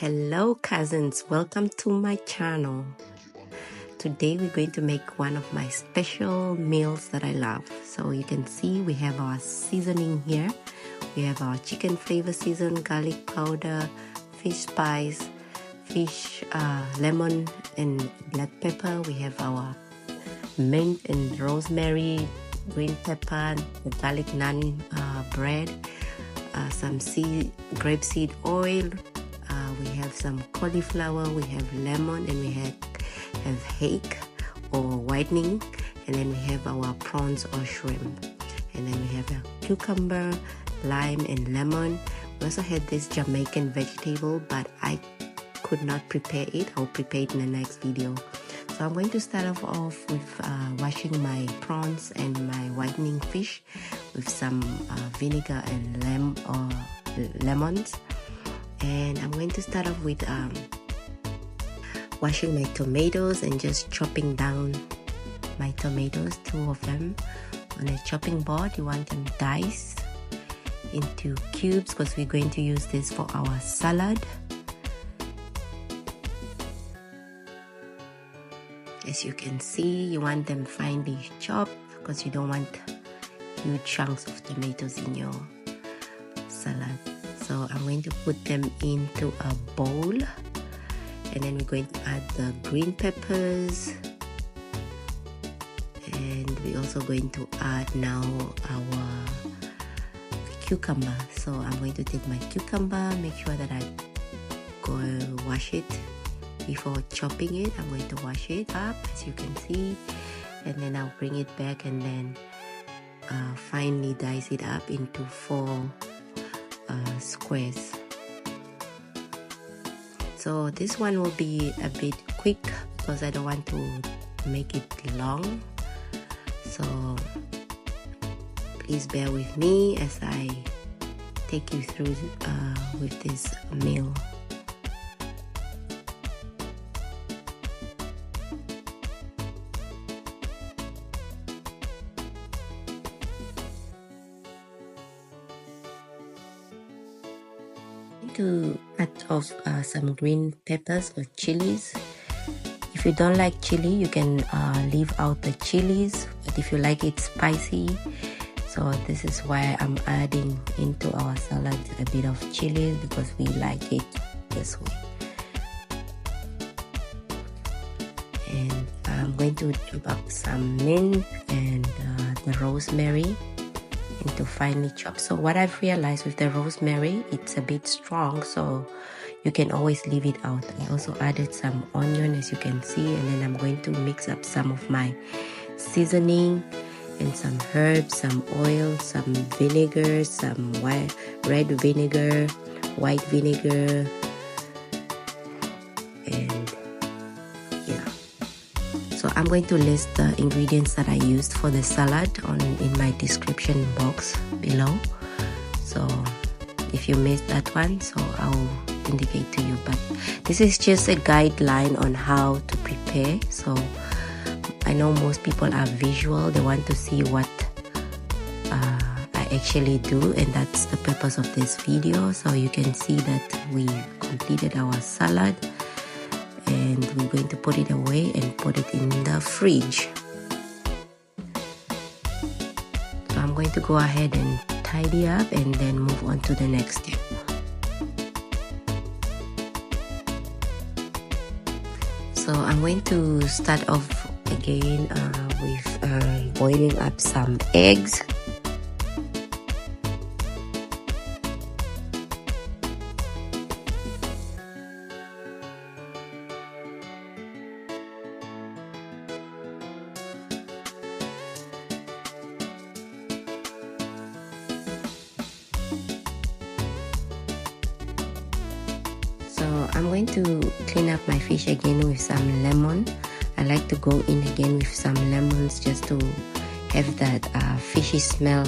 Hello cousins, welcome to my channel. Today we're going to make one of my special meals that I love. So you can see we have our seasoning here. We have our chicken flavor season, garlic powder, fish spice, fish lemon and black pepper. We have our mint and rosemary, green pepper, the garlic naan bread, some grapeseed oil. We have some cauliflower, we have lemon, and we have hake or whitening, and then we have our prawns or shrimp, and then we have a cucumber, lime, and lemon. We also had this Jamaican vegetable, but I could not prepare it. I'll prepare it in the next video. So I'm going to start off with washing my prawns and my whitening fish with some vinegar and lemons. And I'm going to start off with washing my tomatoes and just chopping down my tomatoes, 2 of them, on a chopping board. You want them diced into cubes because we're going to use this for our salad. As you can see, you want them finely chopped because you don't want huge chunks of tomatoes in your salad. So I'm going to put them into a bowl, and then we're going to add the green peppers, and we're also going to add now our cucumber. So I'm going to take my cucumber, make sure that I go wash it before chopping it. I'm going to wash it up, as you can see, and then I'll bring it back and then finely dice it up into 4 squares. So this one will be a bit quick because I don't want to make it long, so please bear with me as I take you through with this meal. To cut off some green peppers or chilies. If you don't like chili, you can leave out the chilies, but if you like it spicy, so this is why I'm adding into our salad a bit of chilies, because we like it this way. And I'm going to chop up some mint and the rosemary into finely chopped. So what I've realized with the rosemary, it's a bit strong, so you can always leave it out. I also added some onion, as you can see, and then I'm going to mix up some of my seasoning and some herbs, some oil, some vinegar, some red vinegar, white vinegar, and yeah. So I'm going to list the ingredients that I used for the salad in my description box below. So if you missed that one, so I'll indicate to you. But this is just a guideline on how to prepare. So I know most people are visual. They want to see what I actually do, and that's the purpose of this video. So you can see that we completed our salad, and we're going to put it away and put it in the fridge. So I'm going to go ahead and tidy up and then move on to the next step. So I'm going to start off again with boiling up some eggs. So I'm going to clean up my fish again with some lemon. I like to go in again with some lemons just to have that fishy smell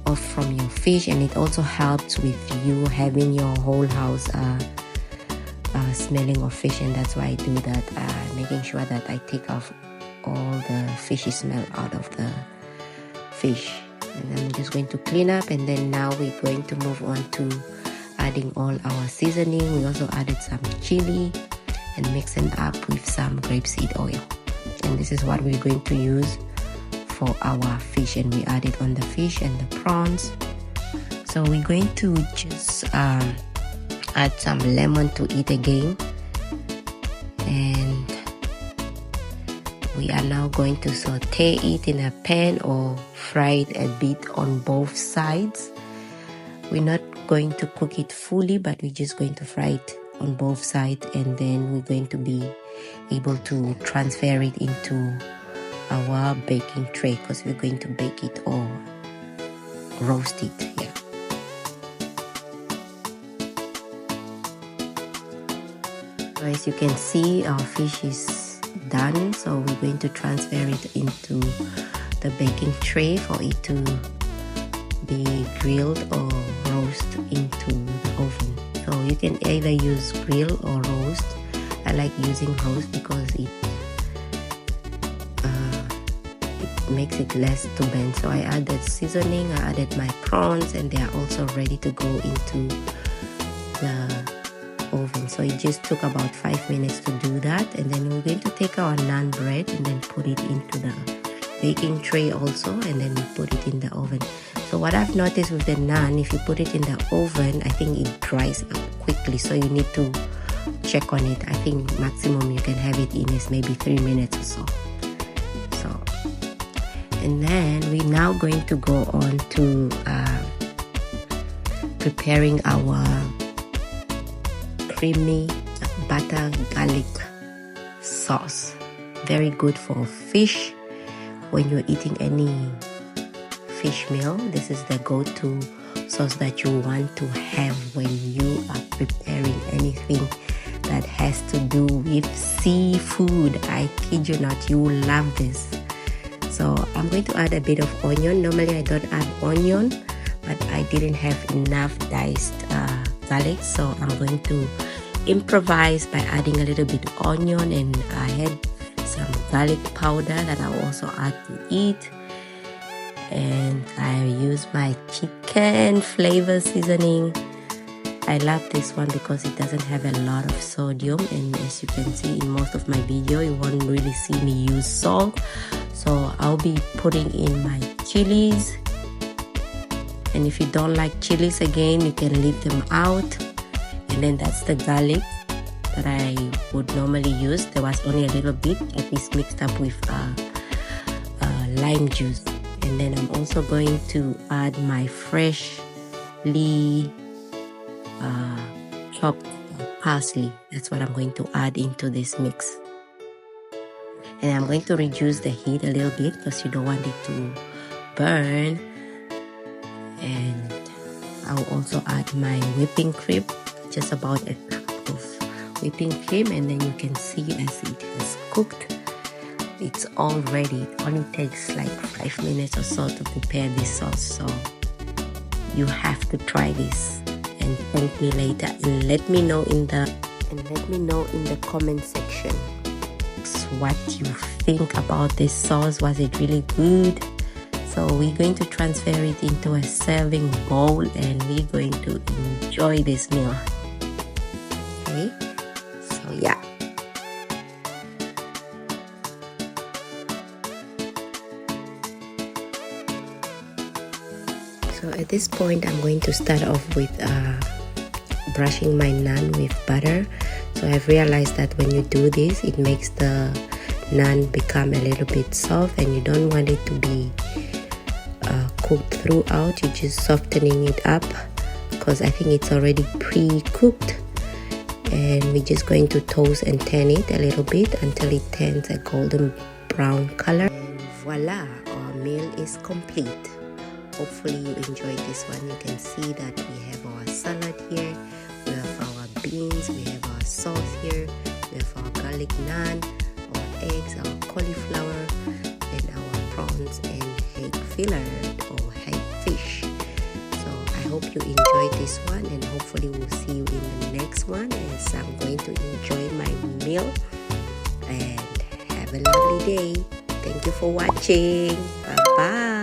off from your fish, and it also helps with you having your whole house smelling of fish, and that's why I do that, making sure that I take off all the fishy smell out of the fish. And I'm just going to clean up, and then now we're going to move on to adding all our seasoning. We also added some chili and mixing up with some grapeseed oil. And this is what we're going to use for our fish, and we add it on the fish and the prawns. So we're going to just add some lemon to it again, and we are now going to saute it in a pan or fry it a bit on both sides. We're not going to cook it fully, but we're just going to fry it on both sides, and then we're going to be able to transfer it into our baking tray because we're going to bake it or roast it. Yeah. So as you can see, our fish is done, so we're going to transfer it into the baking tray for it to be grilled or roast into the oven. So you can either use grill or roast. I like using roast because it makes it less to bend. So I added seasoning, I added my prawns, and they are also ready to go into the oven. So it just took about 5 minutes to do that, and then we're going to take our naan bread and then put it into the baking tray also, and then we put it in the oven. So what I've noticed with the naan, if you put it in the oven, I think it dries up quickly, so you need to check on it. I think maximum you can have it in is maybe 3 minutes or so. And then we're now going to go on to preparing our creamy butter garlic sauce. Very good for fish. When you're eating any fish meal, this is the go-to sauce that you want to have when you are preparing anything that has to do with seafood. I kid you not, you will love this. So I'm going to add a bit of onion. Normally I don't add onion, but I didn't have enough diced garlic, so I'm going to improvise by adding a little bit of onion, and I had some garlic powder that I'll also add to it. And I use my chicken flavor seasoning. I love this one because it doesn't have a lot of sodium, and as you can see in most of my video, you won't really see me use salt. So I'll be putting in my chilies, and if you don't like chilies, again, you can leave them out. And then that's the garlic that I would normally use. There was only a little bit that is mixed up with lime juice. And then I'm also going to add my freshly chopped parsley. That's what I'm going to add into this mix. And I'm going to reduce the heat a little bit because you don't want it to burn. And I'll also add my whipping cream, just about a cup of whipping cream, and then you can see as it has cooked, it's all ready. It only takes like 5 minutes or so to prepare this sauce. So you have to try this and thank me later, and let me know in the comment section what you think about this sauce. Was it really good? So we're going to transfer it into a serving bowl, and we're going to enjoy this meal. Okay, so yeah. So at this point, I'm going to start off with brushing my naan with butter. So I've realized that when you do this, it makes the naan become a little bit soft, and you don't want it to be cooked throughout. You're just softening it up because I think it's already pre-cooked, and we're just going to toast and turn it a little bit until it turns a golden brown color. And voila, our meal is complete. Hopefully you enjoyed this one. You can see that we have our salad here, we have our beans, we have our sauce here, we have our garlic naan, our eggs, our cauliflower, and our prawns and egg fillet or egg fish. So I hope you enjoyed this one, and hopefully we'll see you in the next one, as I'm going to enjoy my meal. And have a lovely day. Thank you for watching. Bye bye.